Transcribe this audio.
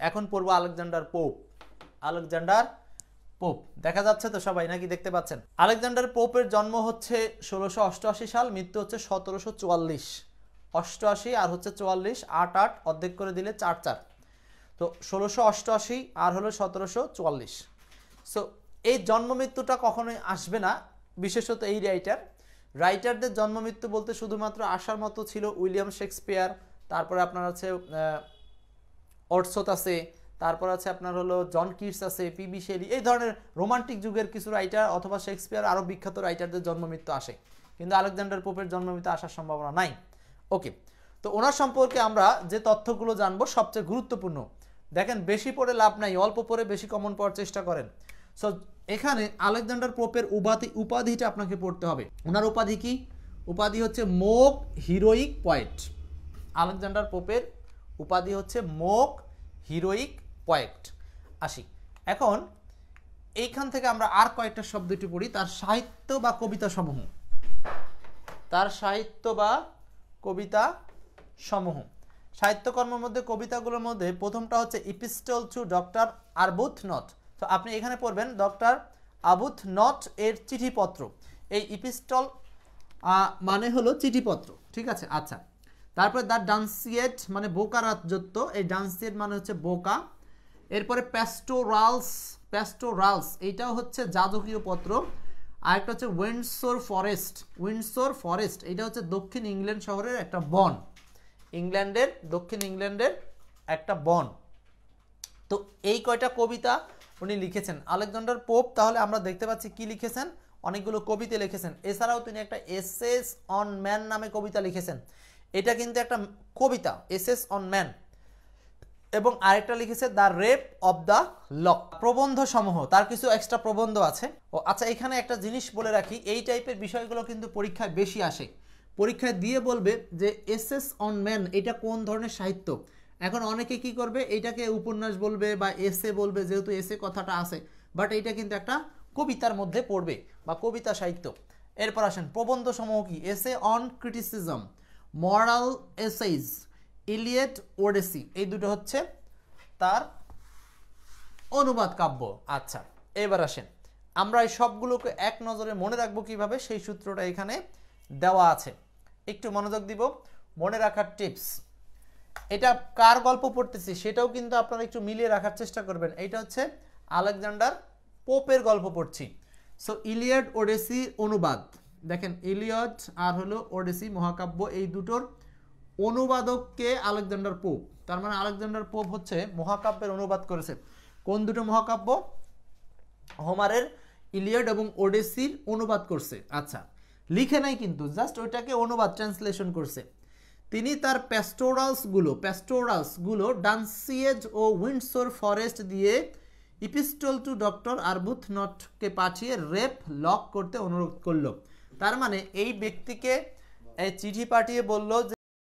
এখন পড়বো Alexander pope. Alexander pope দেখা যাচ্ছে তো সবাই, নাকি দেখতে পাচ্ছেন? আলেকজান্ডার পোপের জন্ম হচ্ছে 1688 সাল, মৃত্যু হচ্ছে 1744। 88 আর হচ্ছে 44, 8 8 অর্ধেক করে দিলে 4 4, তো 1688 আর হলো 1744। সো এই জন্ম মৃত্যুটা কখনোই আসবে না, বিশেষত এই রাইটারদের জন্ম মৃত্যু বলতে শুধুমাত্র আসার মতো ছিল উইলিয়াম শেক্সপিয়ার, তারপরে আপনার আছে অর্থসথ আছে, তারপর আছে আপনার হলো জন কিটস আছে, পিবি শেলি, এই ধরনের রোমান্টিক যুগের কিছু রাইটার অথবা শেক্সপিয়ার আরও বিখ্যাত রাইটারদের জন্ম মৃত্যু আসে, কিন্তু আলেকজান্ডার পোপের জন্ম মৃত্যু আসার সম্ভাবনা নাই। ওকে, তো ওনার সম্পর্কে আমরা যে তথ্যগুলো জানবো সবচেয়ে গুরুত্বপূর্ণ, দেখেন বেশি পড়ে লাভ নাই, অল্প পড়ে বেশি কমন পড়ার চেষ্টা করেন। সো এখানে আলেকজান্ডার পোপের উপাধিটা আপনাকে পড়তে হবে। ওনার উপাধি কি? উপাধি হচ্ছে মোক হিরোইক পয়েট। আলেকজান্ডার পোপের উপাধি হচ্ছে মোক হিরোইক পয়েট। আসি এখন এইখান থেকে আমরা আর কয়েকটা শব্দ একটু পড়ি, তার সাহিত্য বা কবিতা সমূহ। তার সাহিত্য বা কবিতা সমূহ, সাহিত্যকর্মের মধ্যে কবিতাগুলোর মধ্যে প্রথমটা হচ্ছে ইপিস্টল টু ডক্টর আরবুথনট। তো আপনি এখানে পড়বেন ডক্টর আরবুথনট এর চিঠিপত্র। এই ইপিস্টল মানে হলো চিঠিপত্র, ঠিক আছে? আচ্ছা, তারপরে দ্য ডান্সিয়েট মানে বোকা রাজত্ব, এই ডান্সিয়েট মানে হচ্ছে বোকা। এরপরে প্যাস্টোরালস এইটাও হচ্ছে যাজকীয় পত্র। আর একটা হচ্ছে উইন্ডসোর ফরেস্ট, এটা হচ্ছে দক্ষিণ ইংল্যান্ড শহরের একটা বন, দক্ষিণ ইংল্যান্ডের একটা বন। তো এই কয়টা কবিতা উনি লিখেছেন আলেকজান্ডার পোপ। তাহলে আমরা দেখতে পাচ্ছি কি লিখেছেন, অনেকগুলো কবিতা লিখেছেন। এছাড়াও তিনি একটা এসেস অন ম্যান নামে কবিতা লিখেছেন, এটা কিন্তু একটা কবিতা, এসেস অন ম্যান। এবং আরেকটা লিখেছে the rape of the lock. প্রবন্ধ সমূহ, তার কিছু এক্সট্রা প্রবন্ধ আছে। ও আচ্ছা, এখানে একটা জিনিস বলে রাখি, এই টাইপের বিষয়গুলো কিন্তু পরীক্ষায় বেশি আসে। পরীক্ষায় দিয়ে বলবে যে এসেস অন ম্যান এটা কোন ধরনের সাহিত্য। এখন অনেকে কি করবে, এইটাকে উপন্যাস বলবে বা এসে বলবে, যেহেতু এসে কথাটা আছে, বাট এইটা কিন্তু একটা কবিতার মধ্যে পড়বে বা কবিতা সাহিত্য। এরপর আসেন প্রবন্ধ সমূহ কি, essay on criticism, moral essays, Iliad Odyssey, এই দুটো হচ্ছে তার অনুবাদ কাব্য। আচ্ছা, এবার আসেন আমরা এই সবগুলোকে এক নজরে মনে রাখবো কিভাবে, সেই সূত্রটা এখানে দেওয়া আছে, একটু মনোযোগ দিব। মনে রাখার টিপস, এটা কার গল্প পড়তেছি সেটাও কিন্তু আপনারা একটু মিলিয়ে রাখার চেষ্টা করবেন। এইটা হচ্ছে আলেকজান্ডার পোপের গল্প পড়ছি। সো ইলিয়াড ওডেসি অনুবাদ, দেখেন ইলিয়ড আর হলো ওডেসি মহাকাব্য, এই দুটোর অনুবাদককে আলেকজান্ডার পোপ। তার মানে আলেকজান্ডার পোপ হচ্ছে মহাকাব্যের অনুবাদ করেছে। কোন দুটো মহাকাব্য? হোমারের ইলিয়াড এবং ওডেসির অনুবাদ করছে। আচ্ছা, লিখে নাই কিন্তু, জাস্ট ওইটাকে অনুবাদ ট্রান্সলেশন করছে। তিনি তার প্যাস্টোরালসগুলো ডান্সিয়েজ ও উইন্ডসোর ফরেস্ট দিয়ে ইপিস্টল টু ডক্টর আরবুথনটকে পাঠিয়ে রেপ লক করতে অনুরোধ করলো। তার মানে এই ব্যক্তিকে চিঠি পাঠিয়ে বলল